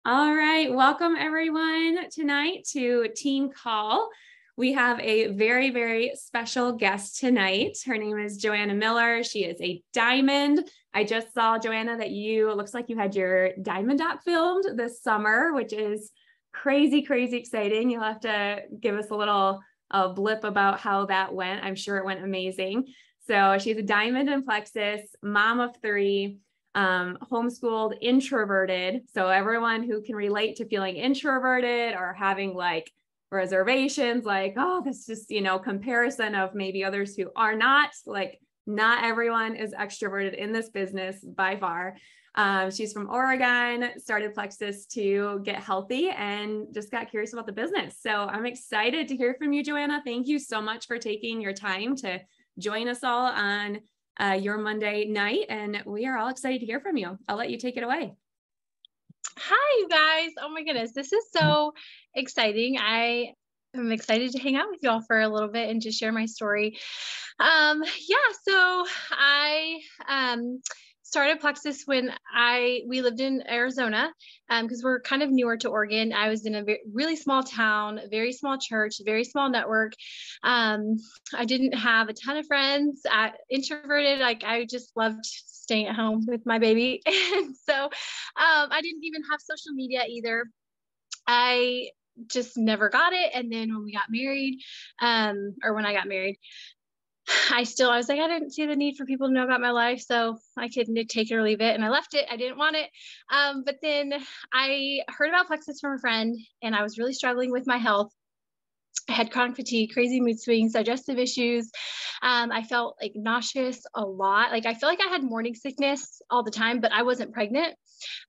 All right, welcome everyone tonight to Team Call. We have a very, very special guest tonight. Her name is Joanna Miller. She is a diamond. I just saw, Joanna, that it looks like you had your diamond doc filmed this summer, which is crazy, crazy exciting. You'll have to give us a little blip about how that went. I'm sure it went amazing. So she's a diamond in Plexus, mom of three, homeschooled, introverted. So everyone who can relate to feeling introverted or having like reservations, like, oh, this just, comparison of maybe others who are not, like, not everyone is extroverted in this business by far. She's from Oregon, started Plexus to get healthy and just got curious about the business. So I'm excited to hear from you, Joanna. Thank you so much for taking your time to join us all on your Monday night. And we are all excited to hear from you. I'll let you take it away. Hi, you guys. Oh my goodness. This is so exciting. I am excited to hang out with you all for a little bit and just share my story. So I started Plexus when we lived in Arizona because we're kind of newer to Oregon. I was in a really small town, a very small church, very small network. I didn't have a ton of friends. Introverted, like I just loved staying at home with my baby. And so I didn't even have social media either. I just never got it. And then when we got married, when I got married, I was like, I didn't see the need for people to know about my life. So I could take it or leave it. And I left it. I didn't want it. But then I heard about Plexus from a friend and I was really struggling with my health. I had chronic fatigue, crazy mood swings, digestive issues. I felt like nauseous a lot. Like I feel like I had morning sickness all the time, but I wasn't pregnant.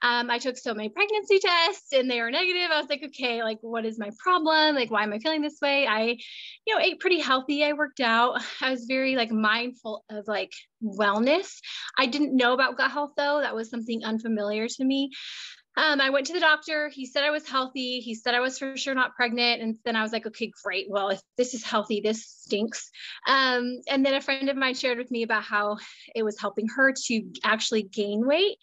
I took so many pregnancy tests and they were negative. I was like, okay, like what is my problem? Like, why am I feeling this way? I, ate pretty healthy. I worked out. I was very like mindful of like wellness. I didn't know about gut health though. That was something unfamiliar to me. I went to the doctor. He said I was healthy. He said I was for sure not pregnant. And then I was like, okay, great. Well, if this is healthy, this stinks. And then a friend of mine shared with me about how it was helping her to actually gain weight,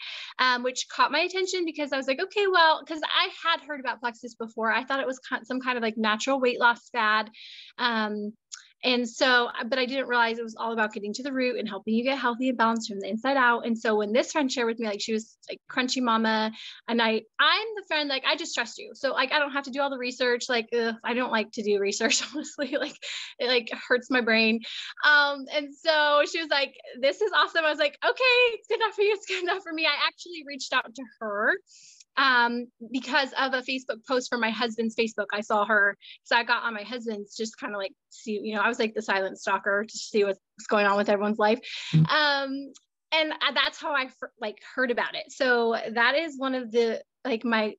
which caught my attention because I was like, okay, well, because I had heard about Plexus before. I thought it was some kind of like natural weight loss fad. And so, but I didn't realize it was all about getting to the root and helping you get healthy and balanced from the inside out. And so when this friend shared with me, like she was like crunchy mama, and I'm the friend, like, I just trust you. So like, I don't have to do all the research. Like, I don't like to do research, honestly, like it like hurts my brain. And so she was like, this is awesome. I was like, okay, it's good enough for you. It's good enough for me. I actually reached out to her because of a Facebook post from my husband's Facebook. I saw her. So I got on my husband's just kind of like see, I was like the silent stalker to see what's going on with everyone's life. And that's how I heard about it. So that is one of the, like my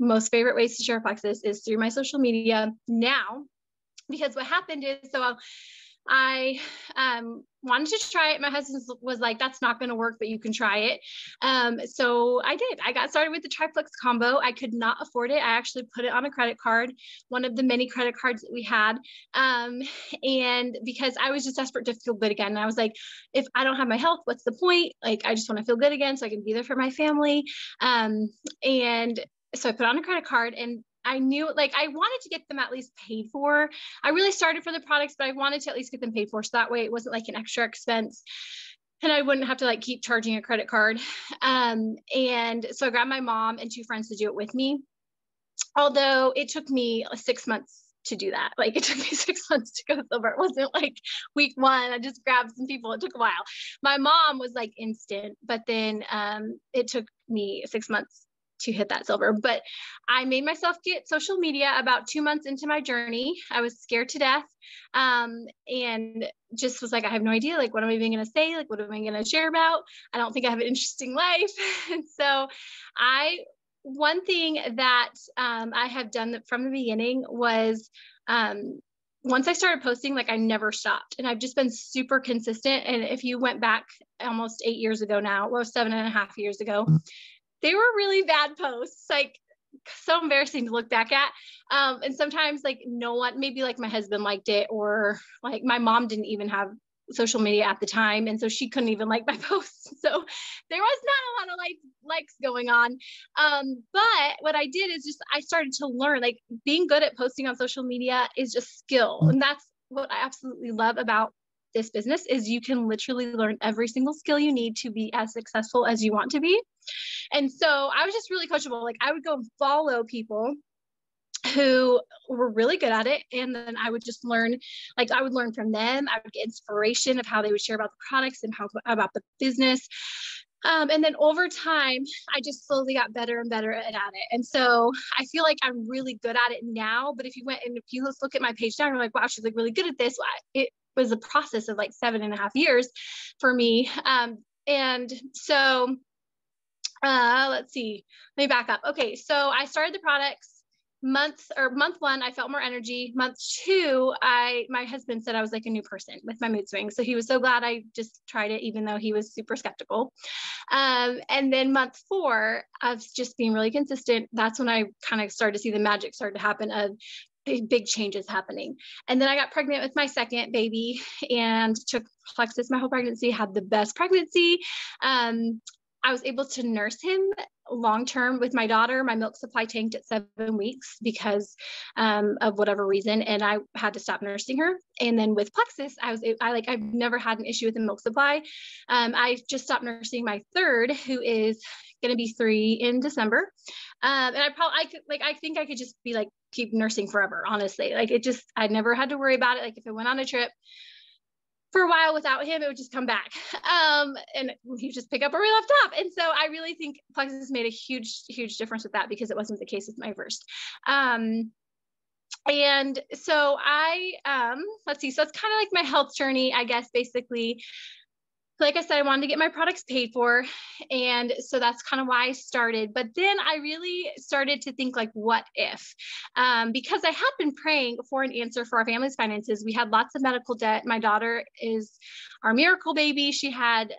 most favorite ways to share Plexus is through my social media now, because what happened is, so I wanted to try it. My husband was like, that's not going to work, but you can try it. So I did. I got started with the triplex combo. I could not afford it. I actually put it on a credit card, one of the many credit cards that we had. And because I was just desperate to feel good again. And I was like, if I don't have my health, what's the point? Like, I just want to feel good again so I can be there for my family. And so I put on a credit card, and I knew, like, I wanted to get them at least paid for. I really started for the products, but I wanted to at least get them paid for. So that way it wasn't like an extra expense and I wouldn't have to like keep charging a credit card. And so I grabbed my mom and two friends to do it with me. Although it took me 6 months to do that. Like it took me 6 months to go silver. It wasn't like week one, I just grabbed some people. It took a while. My mom was like instant, but then it took me 6 months to hit that silver. But I made myself get social media about 2 months into my journey. I was scared to death. And just was like, I have no idea. Like, what am I even going to say? Like, what am I going to share about? I don't think I have an interesting life. And so one thing that I have done from the beginning was, once I started posting, like I never stopped, and I've just been super consistent. And if you went back almost 8 years ago now, or 7.5 years ago, they were really bad posts, like so embarrassing to look back at. And sometimes like no one, maybe like my husband liked it, or like my mom didn't even have social media at the time. And so she couldn't even like my posts. So there was not a lot of likes going on. But what I did is just, I started to learn, like being good at posting on social media is just skill. And that's what I absolutely love about this business is you can literally learn every single skill you need to be as successful as you want to be. And so I was just really coachable. Like I would go and follow people who were really good at it. And then I would just learn, like I would learn from them. I would get inspiration of how they would share about the products and how about the business. And then over time, I just slowly got better and better at it. And so I feel like I'm really good at it now. But if you went and if you look at my page now, you're like, wow, she's like really good at this. It was a process of like 7.5 years for me. And so let's see, let me back up. Okay. So I started the products. Month one, I felt more energy. Month two, my husband said I was like a new person with my mood swings. So he was so glad I just tried it, even though he was super skeptical. And then month four of just being really consistent, that's when I kind of started to see the magic start to happen of big changes happening. And then I got pregnant with my second baby and took Plexus my whole pregnancy, had the best pregnancy. I was able to nurse him long-term with my daughter. My milk supply tanked at 7 weeks because of whatever reason. And I had to stop nursing her. And then with Plexus, I've never had an issue with the milk supply. I just stopped nursing my third, who is going to be 3 in December. And I think I could just be like, keep nursing forever, honestly. Like I never had to worry about it. Like if I went on a trip for a while without him, it would just come back. And he'd just pick up where we left off. And so I really think Plexus made a huge, huge difference with that because it wasn't the case with my first. And so let's see. So it's kind of like my health journey, I guess, basically. Like I said, I wanted to get my products paid for. And so that's kind of why I started. But then I really started to think like, what if? Because I had been praying for an answer for our family's finances. We had lots of medical debt. My daughter is our miracle baby. She had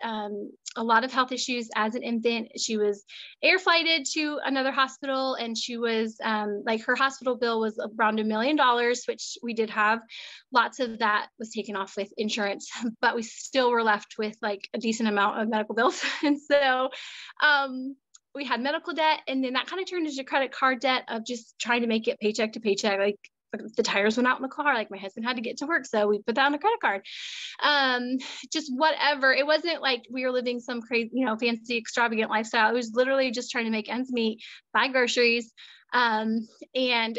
a lot of health issues as an infant. She was air flighted to another hospital, and she was her hospital bill was around $1 million, which we did have. Lots of that was taken off with insurance, but we still were left with like a decent amount of medical bills. And so we had medical debt, and then that kind of turned into credit card debt of just trying to make it paycheck to paycheck. Like the tires went out in the car, like my husband had to get to work, so we put that on a credit card. Just whatever. It wasn't like we were living some crazy, fancy, extravagant lifestyle. It was literally just trying to make ends meet, buy groceries, and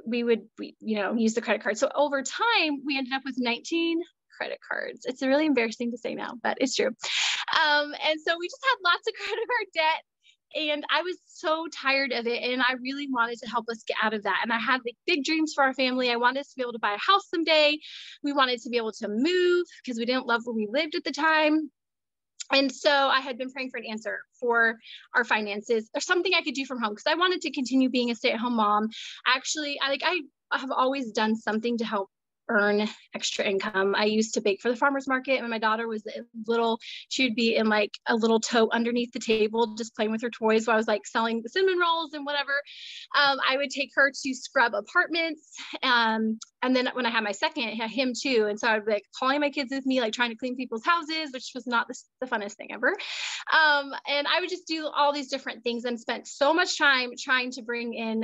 we would use the credit card. So over time, we ended up with 19 credit cards. It's really embarrassing to say now, but it's true. And so we just had lots of credit card debt. And I was so tired of it. And I really wanted to help us get out of that. And I had like big dreams for our family. I wanted us to be able to buy a house someday. We wanted to be able to move because we didn't love where we lived at the time. And so I had been praying for an answer for our finances or something I could do from home because I wanted to continue being a stay-at-home mom. Actually, I have always done something to help earn extra income. I used to bake for the farmer's market when my daughter was little. She would be in like a little tote underneath the table, just playing with her toys while I was like selling the cinnamon rolls and whatever. I would take her to scrub apartments. And then when I had my second, I had him too. And so I'd be like calling my kids with me, like trying to clean people's houses, which was not the funnest thing ever. And I would just do all these different things and spent so much time trying to bring in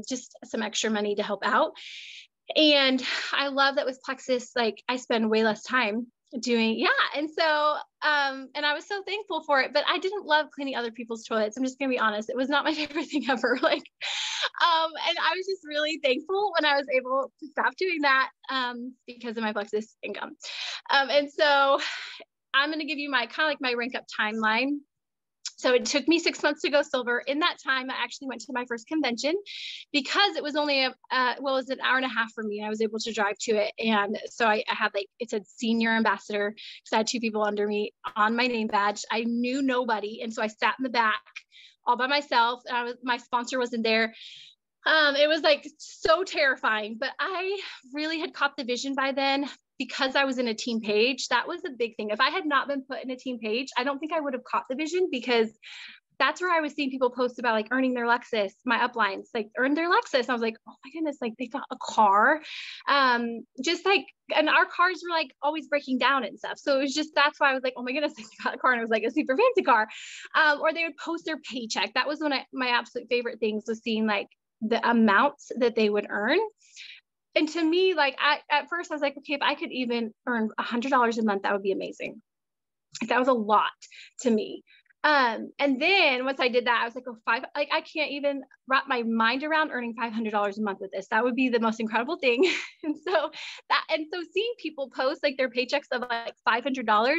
just some extra money to help out. And I love that with Plexus, like I spend way less time doing, And so, and I was so thankful for it, but I didn't love cleaning other people's toilets. I'm just gonna be honest. It was not my favorite thing ever. And I was just really thankful when I was able to stop doing that, because of my Plexus income. And so I'm going to give you my kind of like my rank up timeline. So it took me 6 months to go silver. In that time, I actually went to my first convention because it was only it was an hour and a half for me. I was able to drive to it. And so I had it said senior ambassador because I had 2 people under me on my name badge. I knew nobody. And so I sat in the back all by myself. My sponsor wasn't there. It was like so terrifying, but I really had caught the vision by then. Because I was in a team page, that was a big thing. If I had not been put in a team page, I don't think I would have caught the vision because that's where I was seeing people post about like earning their Lexus, my uplines, like earned their Lexus. I was like, oh my goodness, like they got a car. Just like, and our cars were like always breaking down and stuff. So it was just, that's why I was like, oh my goodness, they got a car, and it was like a super fancy car. Or they would post their paycheck. That was one of my absolute favorite things, was seeing like the amounts that they would earn. And to me, like at first I was like, okay, if I could even earn $100 a month, that would be amazing. That was a lot to me. And then once I did that, I was like, oh, like I can't even wrap my mind around earning $500 a month with this. That would be the most incredible thing. And so seeing people post like their paychecks of like $500,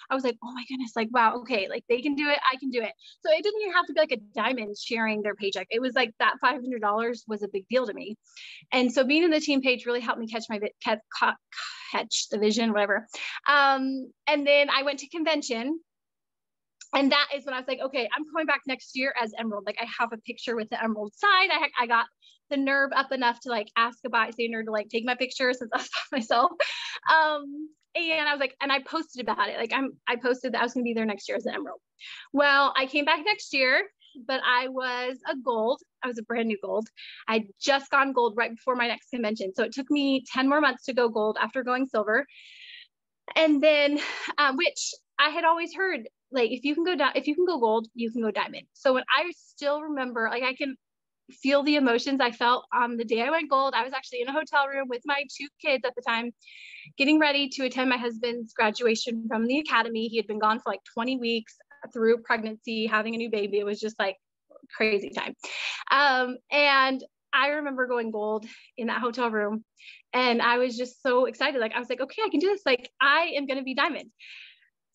I was like, oh my goodness, like, wow, okay, like they can do it, I can do it. So it didn't even have to be like a diamond sharing their paycheck. It was like that $500 was a big deal to me. And so being in the team page really helped me catch the vision, whatever. And then I went to convention. And that is when I was like, okay, I'm coming back next year as Emerald. Like I have a picture with the Emerald sign. I got the nerve up enough to like ask a bystander to like take my picture, since I was by myself. And I was like, and I posted about it. Like I posted that I was going to be there next year as an Emerald. Well, I came back next year, but I was a gold. I was a brand new gold. I'd just gone gold right before my next convention. So it took me 10 more months to go gold after going silver. And then, which I had always heard, like, if you can go gold, you can go diamond. So when I still remember, like I can feel the emotions I felt on the day I went gold. I was actually in a hotel room with my 2 kids at the time, getting ready to attend my husband's graduation from the academy. He had been gone for like 20 weeks through pregnancy, having a new baby. It was just like crazy time. And I remember going gold in that hotel room, and I was just so excited. Like I was like, okay, I can do this. Like I am going to be diamond.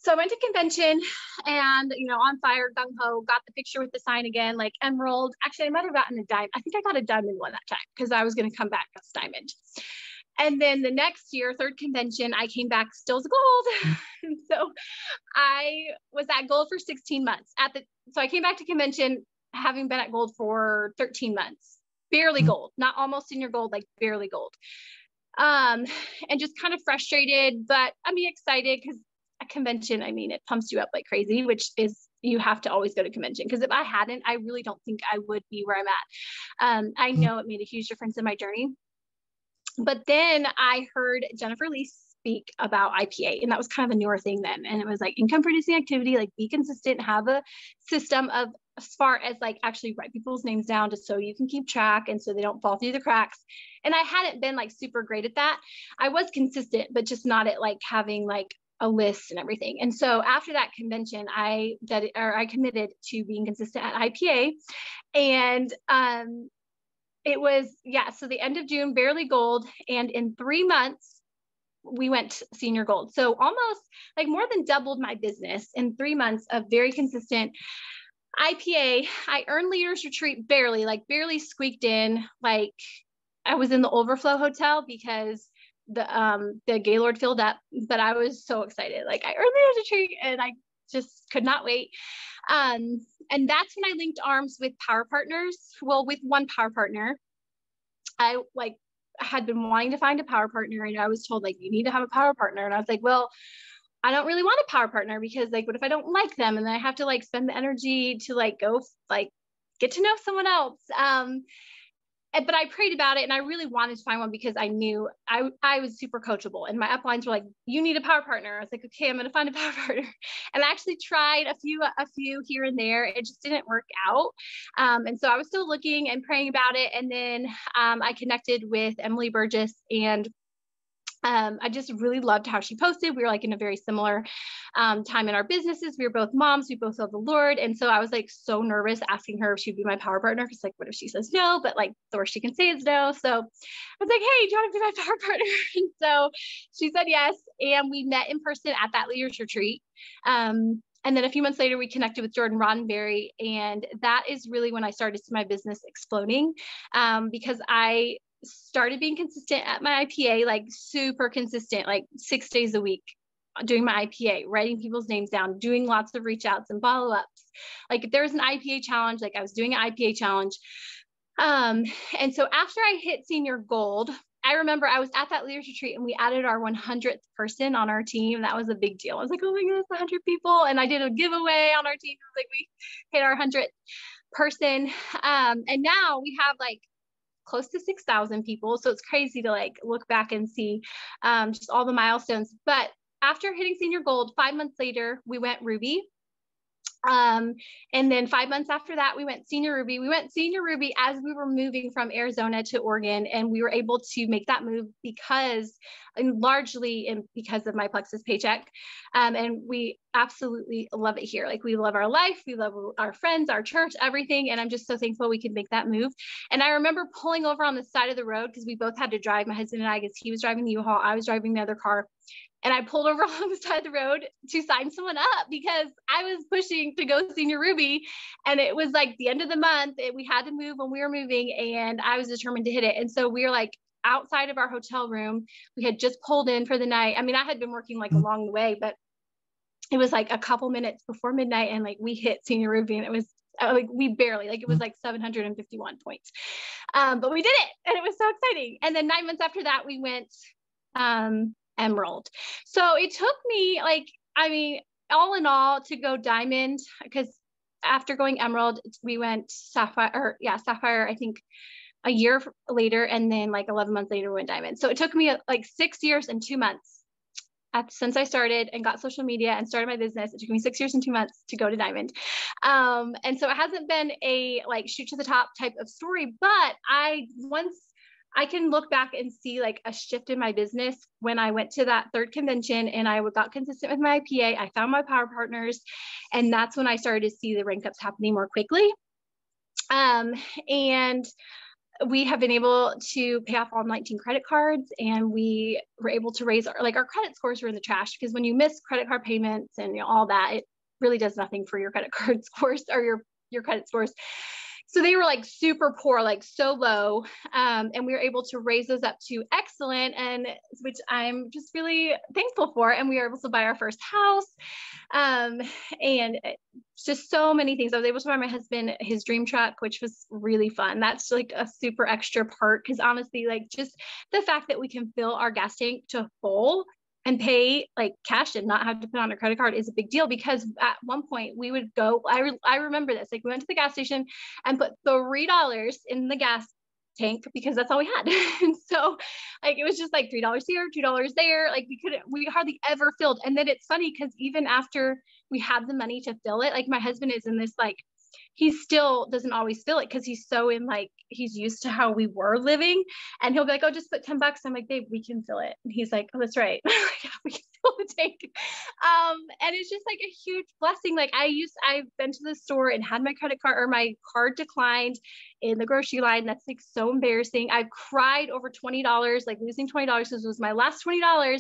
So I went to convention and, on fire, gung ho, got the picture with the sign again, like Emerald. Actually, I might have gotten a diamond. I think I got a diamond one that time because I was going to come back as diamond. And then the next year, third convention, I came back still as gold. And so I was at gold for 16 months. So I came back to convention having been at gold for 13 months, barely gold, not almost senior gold, like barely gold. And just kind of frustrated, but excited because a convention, it pumps you up like crazy, which is, you have to always go to convention. Because if I hadn't, I really don't think I would be where I'm at. I know it made a huge difference in my journey. But then I heard Jennifer Lee speak about IPA, and that was kind of a newer thing then. And it was like income producing activity, like be consistent, have a system of, as far as like actually write people's names down just so you can keep track and so they don't fall through the cracks. And I hadn't been like super great at that. I was consistent, but just not at like having like a list and everything. And so after that convention, I committed to being consistent at IPA. And it was, so the end of June, barely gold. And in 3 months, we went senior gold. So almost like more than doubled my business in 3 months of very consistent IPA. I earned leaders retreat barely squeaked in. Like I was in the overflow hotel because the Gaylord filled up, but I was so excited. Like I earned leaders retreat and I just could not wait. And that's when I linked arms with power partners. Well, with one power partner, I had been wanting to find a power partner, and I was told like, you need to have a power partner. And I was like, well, I don't really want a power partner because like, what if I don't like them? And then I have to like spend the energy to like go like get to know someone else. But I prayed about it and I really wanted to find one because I knew I was super coachable, and my uplines were like, you need a power partner. I was like, okay, I'm going to find a power partner. And I actually tried a few here and there. It just didn't work out. And so I was still looking and praying about it. And then I connected with Emily Burgess, and I just really loved how she posted. We were like in a very similar time in our businesses. We were both moms. We both love the Lord. And so I was like so nervous asking her if she'd be my power partner. Because like, what if she says no? But like the worst she can say is no. So I was like, hey, do you want to be my power partner? And so she said yes. And we met in person at that leaders retreat. And then a few months later, we connected with Jordan Roddenberry. And that is really when I started to see my business exploding, because I started being consistent at my IPA, like super consistent, like 6 days a week doing my IPA, writing people's names down, doing lots of reach outs and follow ups. Like if there was an IPA challenge, like I was doing an IPA challenge. And so after I hit senior gold, I remember I was at that leaders retreat and we added our 100th person on our team. That was a big deal. I was like, oh my goodness, 100 people. And I did a giveaway on our team. It was like we hit our 100th person. And now we have like close to 6,000 people. So it's crazy to like look back and see just all the milestones. But after hitting senior gold, 5 months later, we went Ruby. And then 5 months after that, we went senior Ruby. We went senior Ruby as we were moving from Arizona to Oregon, and we were able to make that move largely because of my Plexus paycheck. And we absolutely love it here. Like we love our life, we love our friends, our church, everything. And I'm just so thankful we could make that move. And I remember pulling over on the side of the road because we both had to drive, my husband and I, because he was driving the U-Haul, I was driving the other car. And I pulled over on the side of the road to sign someone up because I was pushing to go senior Ruby. And it was like the end of the month. We had to move when we were moving, and I was determined to hit it. And so we were like outside of our hotel room. We had just pulled in for the night. I mean, I had been working like along the way, but it was like a couple minutes before midnight, and like we hit senior Ruby, and it was like we barely, like it was like 751 points. But we did it, and it was so exciting. And then 9 months after that, we went Emerald. So it took me like, I mean, all in all to go Diamond, because after going Emerald, we went Sapphire, I think a year later. And then like 11 months later, we went Diamond. So it took me like 6 years and 2 months since I started and got social media and started my business. It took me 6 years and 2 months to go to Diamond. And so it hasn't been a like shoot to the top type of story, but I can look back and see like a shift in my business when I went to that third convention and I got consistent with my IPA. I found my power partners, and that's when I started to see the rank ups happening more quickly. And we have been able to pay off all 19 credit cards, and we were able to raise our credit scores were in the trash, because when you miss credit card payments and all that, it really does nothing for your credit card scores or your credit scores. So they were like super poor, like so low. And we were able to raise those up to excellent, and which I'm just really thankful for. And we were able to buy our first house. And just so many things. I was able to buy my husband his dream truck, which was really fun. That's like a super extra part, because honestly, like just the fact that we can fill our gas tank to full and pay like cash and not have to put on a credit card is a big deal. Because at one point we would go, I remember this, like we went to the gas station and put $3 in the gas tank because that's all we had. And so like, it was just like $3 here, $2 there. Like we hardly ever filled. And then it's funny because even after we had the money to fill it, like my husband is in this, like, he still doesn't always feel it because he's so in, like, he's used to how we were living, and he'll be like, oh, just put $10. I'm like, babe, we can fill it. And he's like, oh, that's right. Yeah, we can fill the tank. And it's just like a huge blessing. Like I've been to the store and had my credit card or my card declined in the grocery line. That's like so embarrassing. I've cried over $20, like losing $20 because it was my last $20.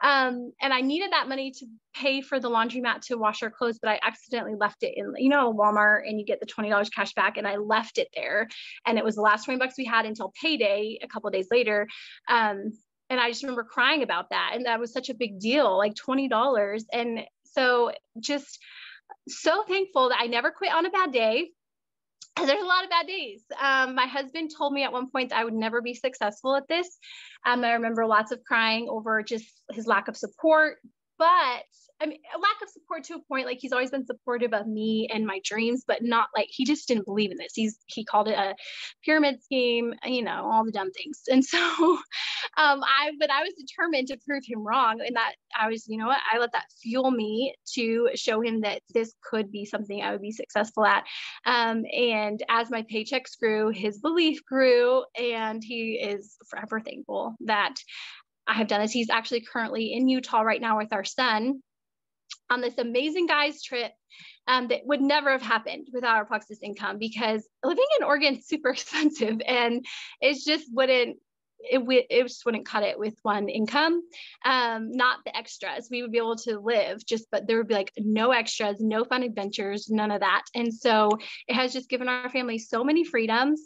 And I needed that money to pay for the laundromat to wash our clothes, but I accidentally left it in, Walmart, and you get the $20 cash back, and I left it there. And it was the last $20 we had until payday a couple of days later. And I just remember crying about that. And that was such a big deal, like $20. And so just so thankful that I never quit on a bad day. There's a lot of bad days. My husband told me at one point that I would never be successful at this. I remember lots of crying over just his lack of support, but I mean, a lack of support to a point, like he's always been supportive of me and my dreams, but not like, he just didn't believe in this. He called it a pyramid scheme, all the dumb things. And so, but I was determined to prove him wrong, and that I was, I let that fuel me to show him that this could be something I would be successful at. And as my paychecks grew, his belief grew, and he is forever thankful that I have done this. He's actually currently in Utah right now with our son on this amazing guys trip that would never have happened without our Plexus income, because living in Oregon is super expensive, and it just wouldn't cut it with one income. Not the extras. We would be able to live but there would be like no extras, no fun adventures, none of that. And so it has just given our family so many freedoms.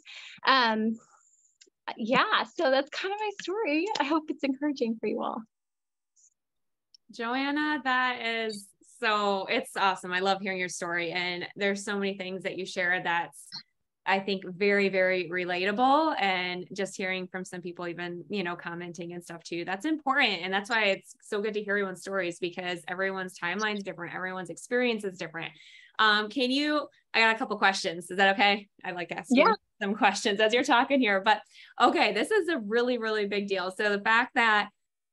Yeah, so that's kind of my story. I hope it's encouraging for you all. Joanna, it's awesome. I love hearing your story, and there's so many things that you share that's I think very, very relatable. And just hearing from some people even, you know, commenting and stuff too, that's important. And that's why it's so good to hear everyone's stories, because everyone's timeline is different. Everyone's experience is different. I got a couple questions. Is that okay? I like asking some questions as you're talking here, but okay. This is a really, really big deal. So the fact that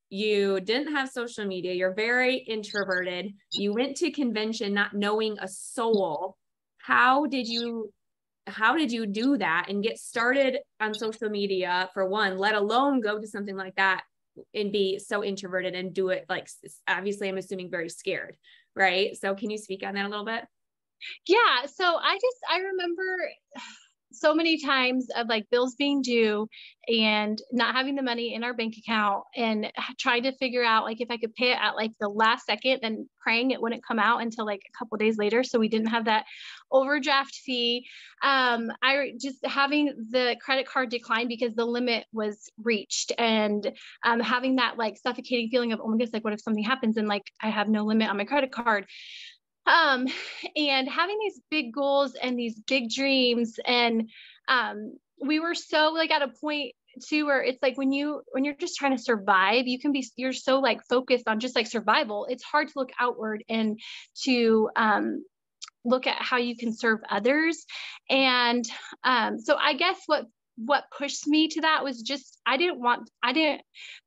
you didn't have social media, you're very introverted, you went to convention not knowing a soul. How did you do that and get started on social media, for one, let alone go to something like that and be so introverted and do it, like, obviously I'm assuming very scared, right? So can you speak on that a little bit? Yeah. So I remember so many times of like bills being due and not having the money in our bank account, and trying to figure out like if I could pay it at like the last second, and praying it wouldn't come out until like a couple days later, so we didn't have that overdraft fee. I just having the credit card decline because the limit was reached, and having that like suffocating feeling of, oh my goodness, like what if something happens and like I have no limit on my credit card. um and having these big goals and these big dreams, and we were so like at a point too where it's like when you're just trying to survive, you're so like focused on just like survival, it's hard to look outward and to look at how you can serve others. And so I guess what pushed me to that was just I didn't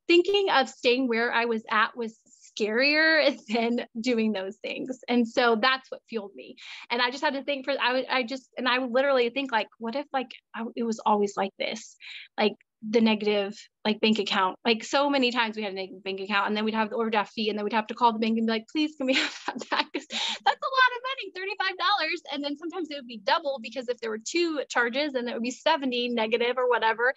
thinking of staying where I was at was scarier than doing those things. And so that's what fueled me. And I just had to think I would literally think like, what if like it was always like this, like the negative like bank account, like so many times we had a negative bank account, and then we'd have the overdraft fee, and then we'd have to call the bank and be like, please can we have that back? That's a lot of money, $35. And then sometimes it would be double, because if there were two charges, then it would be 70 negative or whatever.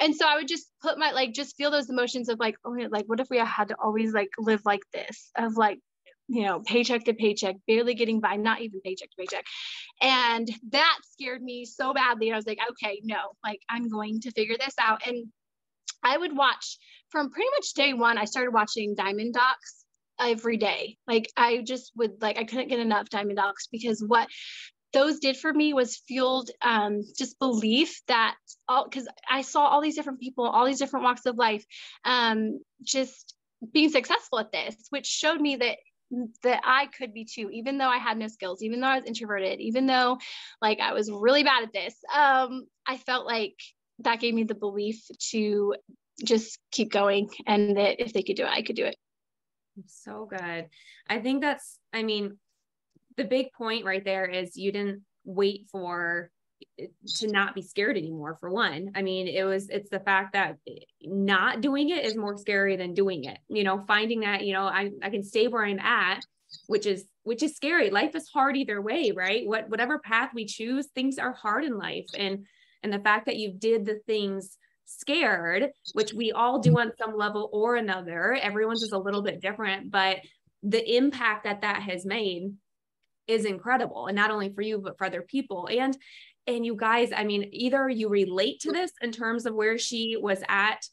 And so I would just put my, like, just feel those emotions of like, oh, like, what if we had to always like live like this, of like, you know, paycheck to paycheck, barely getting by, not even paycheck to paycheck. And that scared me so badly. I was like, okay, no, like I'm going to figure this out. And I would watch from pretty much day one. I started watching Diamond Docs every day. Like I just would like, I couldn't get enough Diamond Docs, because what those did for me was fueled just belief that because I saw all these different people, all these different walks of life, just being successful at this, which showed me that I could be too, even though I had no skills, even though I was introverted, even though like I was really bad at this. I felt like that gave me the belief to just keep going, and that if they could do it, I could do it. So good. I think I mean, the big point right there is you didn't wait for to not be scared anymore, for one. I mean, it's the fact that not doing it is more scary than doing it, you know, finding that, you know, I can stay where I'm at, which is scary. Life is hard either way, right? Whatever path we choose, things are hard in life. And the fact that you did the things scared, which we all do on some level or another, everyone's is a little bit different, but the impact that has made is incredible. And not only for you, but for other people. And you guys, I mean, either you relate to this in terms of where she was at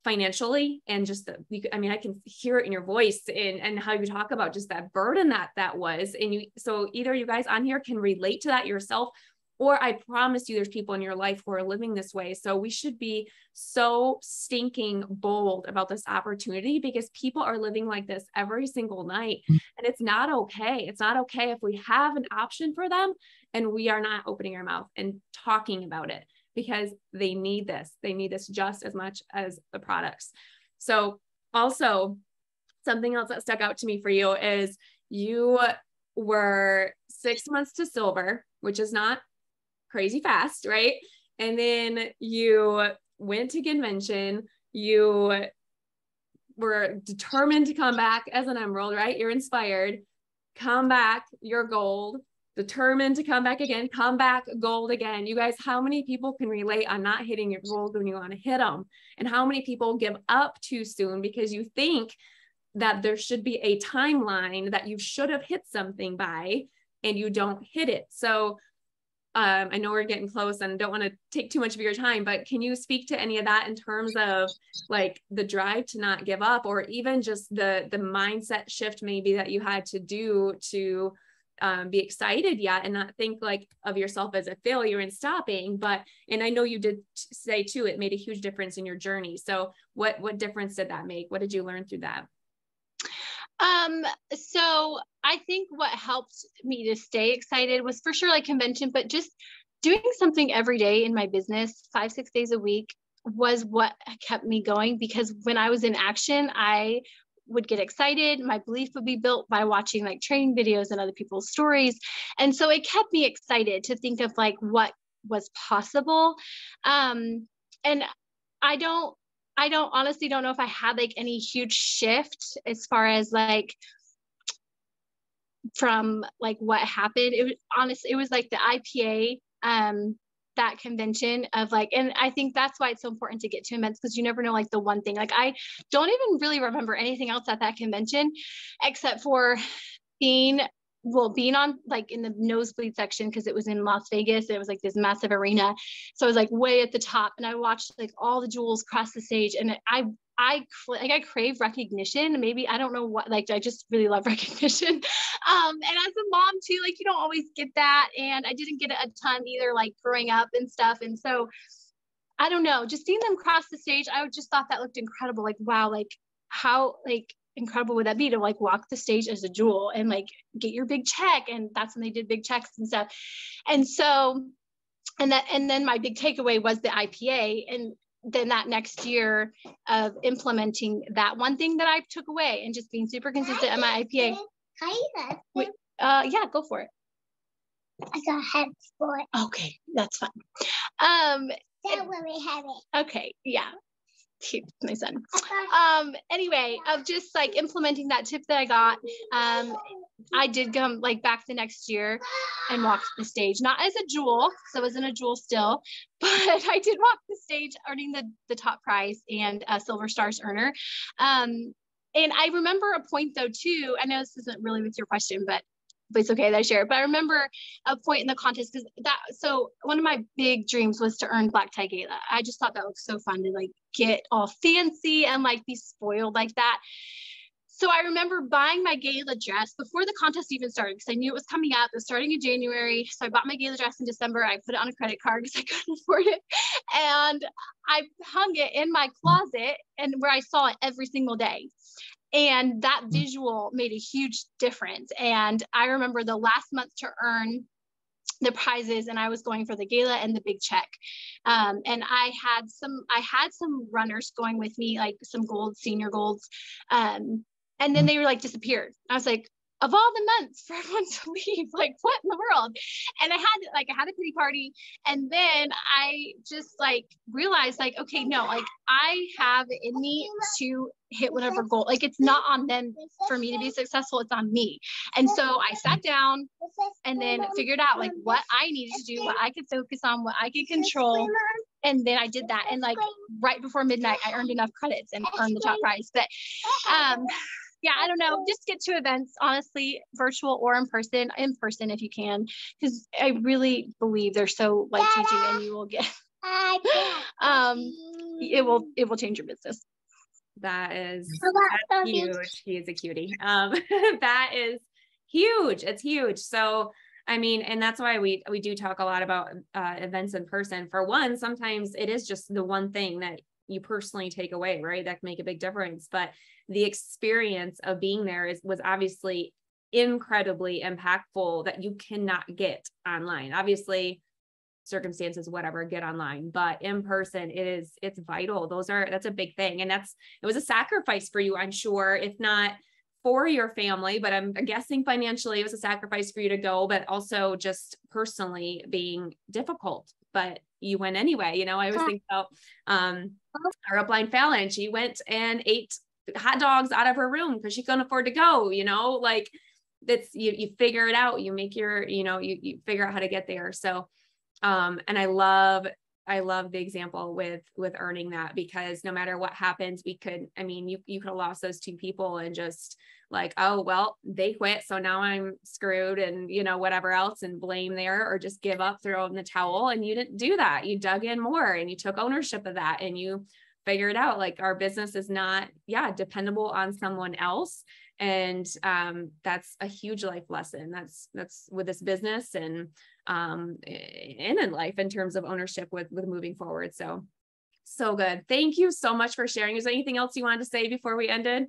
financially, and just I mean, I can hear it in your voice and how you talk about just that burden that was. And so either you guys on here can relate to that yourself, or I promise you there's people in your life who are living this way. So we should be so stinking bold about this opportunity, because people are living like this every single night. And it's not okay. It's not okay if we have an option for them and we are not opening our mouth and talking about it, because they need this. They need this just as much as the products. So also, something else that stuck out to me for you is you were 6 months to silver, which is not crazy fast, right? And then you went to convention, you were determined to come back as an emerald, right? You're inspired, come back, you're gold, determined to come back again, come back gold again. You guys, how many people can relate on not hitting your goals when you want to hit them? And how many people give up too soon because you think that there should be a timeline that you should have hit something by and you don't hit it? So I know we're getting close and don't want to take too much of your time, but can you speak to any of that in terms of like the drive to not give up, or even just the mindset shift maybe that you had to do to be excited yet and not think like of yourself as a failure and stopping. And I know you did say too, it made a huge difference in your journey. So what difference did that make? What did you learn through that? So I think what helped me to stay excited was for sure like convention, but just doing something every day in my business, 5-6 days a week, was what kept me going, because when I was in action, I would get excited. My belief would be built by watching like training videos and other people's stories. And so it kept me excited to think of like what was possible. And I don't honestly don't know if I had like any huge shift as far as like from like what happened. It was honestly, it was like the IPA, that convention of like, and I think that's why it's so important to get to events, because you never know like the one thing. Like I don't even really remember anything else at that convention except for being on like in the nosebleed section, because it was in Las Vegas. It was like this massive arena. So I was like way at the top, and I watched like all the jewels cross the stage, and I crave recognition. Maybe, I don't know what, like, I just really love recognition. And as a mom too, like you don't always get that. And I didn't get it a ton either, like growing up and stuff. And so I don't know, just seeing them cross the stage, I just thought that looked incredible. Like, wow, like how like incredible would that be to like walk the stage as a jewel and like get your big check? And that's when they did big checks and stuff. And so, and then my big takeaway was the IPA. And then that next year of implementing that one thing that I took away and just being super consistent at my IPA. Wait, yeah, go for it. I got head for it. Okay, that's fine. That's where we have it. Okay, yeah. My son. Anyway, of just like implementing that tip that I got, I did come like back the next year and walk the stage, not as a jewel, because I wasn't a jewel still, but I did walk the stage earning the top prize and a Silver Stars earner. And I remember a point though too, I know this isn't really with your question, but it's okay that I share it. But I remember a point in the contest, because so one of my big dreams was to earn black tie gala. I just thought that looked so fun to like get all fancy and like be spoiled like that. So I remember buying my gala dress before the contest even started, because I knew it was coming up. It was starting in January. So I bought my gala dress in December. I put it on a credit card because I couldn't afford it. And I hung it in my closet, and where I saw it every single day. And that visual made a huge difference. And I remember the last month to earn the prizes, and I was going for the gala and the big check. And I had some runners going with me, like some gold, senior golds. And then they were like disappeared. I was like, of all the months for everyone to leave, like what in the world? And I had a pity party. And then I just like realized like, okay, no, like I have it in me to hit whatever goal. Like it's not on them for me to be successful. It's on me. And so I sat down and then figured out like what I needed to do, what I could focus on, what I could control. And then I did that. And like right before midnight, I earned enough credits and earned the top prize. But yeah, I don't know, just get to events, honestly, virtual or in person if you can, because I really believe they're so life changing, and you will get it will change your business. That's huge. He is a cutie. That is huge. It's huge. So I mean, and that's why we do talk a lot about events in person. For one, sometimes it is just the one thing that you personally take away, right? That can make a big difference. But the experience of being there was obviously incredibly impactful that you cannot get online. Obviously, circumstances, whatever, get online, but in person, it's vital. That's a big thing. And it was a sacrifice for you, I'm sure, if not for your family, but I'm guessing financially it was a sacrifice for you to go, but also just personally being difficult, but you went anyway. I always think about our upline Fallon. She went and ate hot dogs out of her room because she couldn't afford to go, like that's, you figure it out, you make your, you figure out how to get there. So, and I love the example with earning that, because no matter what happens, you could have lost those two people and just like, oh, well, they quit, so now I'm screwed, and whatever else, and blame there, or just give up, throw in the towel. And you didn't do that. You dug in more and you took ownership of that, and you figured out like our business is not dependable on someone else. And that's a huge life lesson. That's with this business and in life in terms of ownership with moving forward. So good. Thank you so much for sharing. Is there anything else you wanted to say before we ended?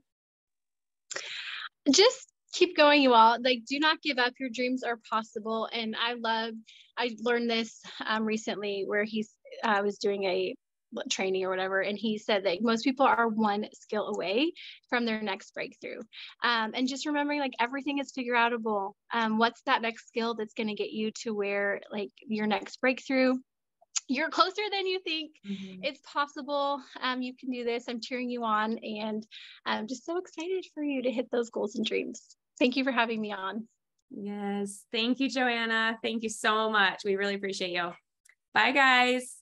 Just keep going, you all. Like, do not give up. Your dreams are possible. And I learned this recently where I was doing a training or whatever, and he said that most people are one skill away from their next breakthrough. And just remembering, like, everything is figure outable. What's that next skill that's going to get you to where, like, your next breakthrough? You're closer than you think. Mm-hmm. It's possible. You can do this. I'm cheering you on, and I'm just so excited for you to hit those goals and dreams. Thank you for having me on. Yes. Thank you, Joanna. Thank you so much. We really appreciate you. Bye, guys.